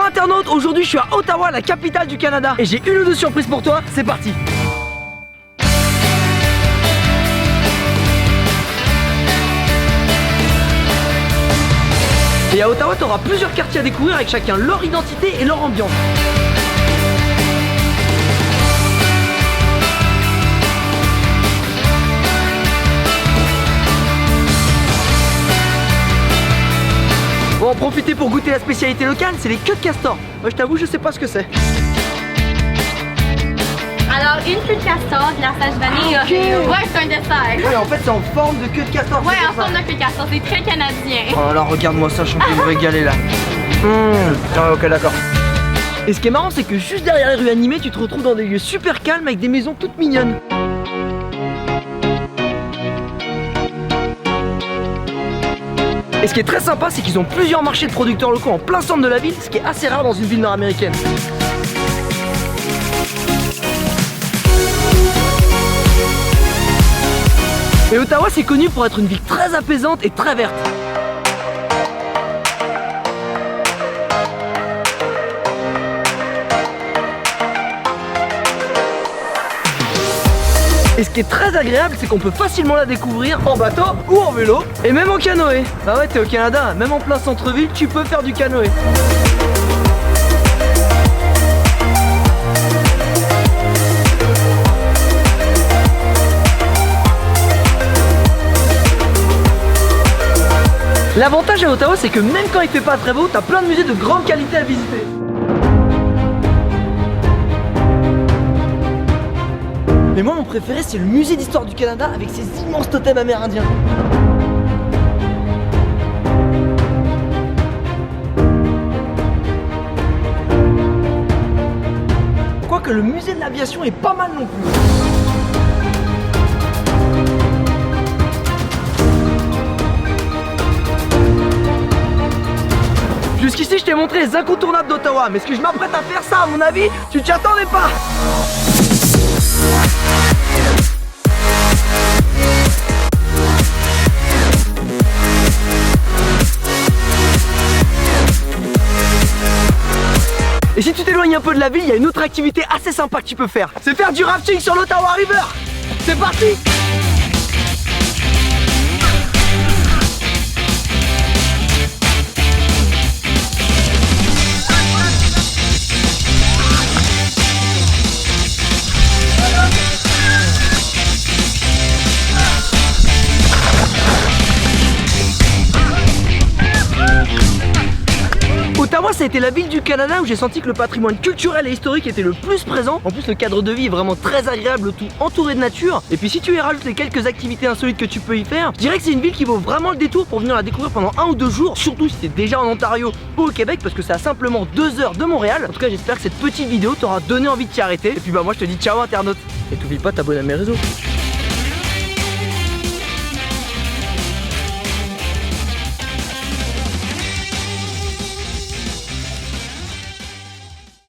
Bonjour internaute, aujourd'hui je suis à Ottawa, la capitale du Canada. Et j'ai une ou deux surprises pour toi, c'est parti. Et à Ottawa, tu auras plusieurs quartiers à découvrir avec chacun leur identité et leur ambiance. On va en profiter pour goûter la spécialité locale, c'est les queues de castor. Moi je t'avoue, je sais pas ce que c'est. Alors, une queue de castor, glaçage vanille. Ok. Ouais, c'est un dessert. Ouais, en fait c'est en forme de queue de castor. Ouais, c'est en ça. forme de queue de castor, c'est très canadien. Oh là, regarde-moi ça, je suis en train de me régaler là. Ah, ok, d'accord. Et ce qui est marrant, c'est que juste derrière les rues animées, tu te retrouves dans des lieux super calmes avec des maisons toutes mignonnes. Et ce qui est très sympa, c'est qu'ils ont plusieurs marchés de producteurs locaux en plein centre de la ville, ce qui est assez rare dans une ville nord-américaine. Et Ottawa, c'est connu pour être une ville très apaisante et très verte. Et ce qui est très agréable, c'est qu'on peut facilement la découvrir en bateau ou en vélo et même en canoë. Bah ouais, t'es au Canada, même en plein centre-ville, tu peux faire du canoë. L'avantage à Ottawa, c'est que même quand il fait pas très beau, t'as plein de musées de grande qualité à visiter. Mais moi mon préféré c'est le musée d'histoire du Canada avec ses immenses totems amérindiens. Quoique le musée de l'aviation est pas mal non plus. Jusqu'ici je t'ai montré les incontournables d'Ottawa, mais ce que je m'apprête à faire ça à mon avis, tu t'y attendais pas. Et si tu t'éloignes un peu de la ville, il y a une autre activité assez sympa que tu peux faire. C'est faire du rafting sur l'Ottawa River. C'est parti! Ottawa, ça a été la ville du Canada où j'ai senti que le patrimoine culturel et historique était le plus présent. En plus, le cadre de vie est vraiment très agréable, tout entouré de nature. Et puis si tu y rajoutes les quelques activités insolites que tu peux y faire, je dirais que c'est une ville qui vaut vraiment le détour pour venir la découvrir pendant 1 ou 2 jours. Surtout si t'es déjà en Ontario ou au Québec, parce que c'est à simplement 2 heures de Montréal. En tout cas, j'espère que cette petite vidéo t'aura donné envie de t'y arrêter. Et puis bah moi je te dis ciao internaute. Et t'oublies pas de t'abonner à mes réseaux.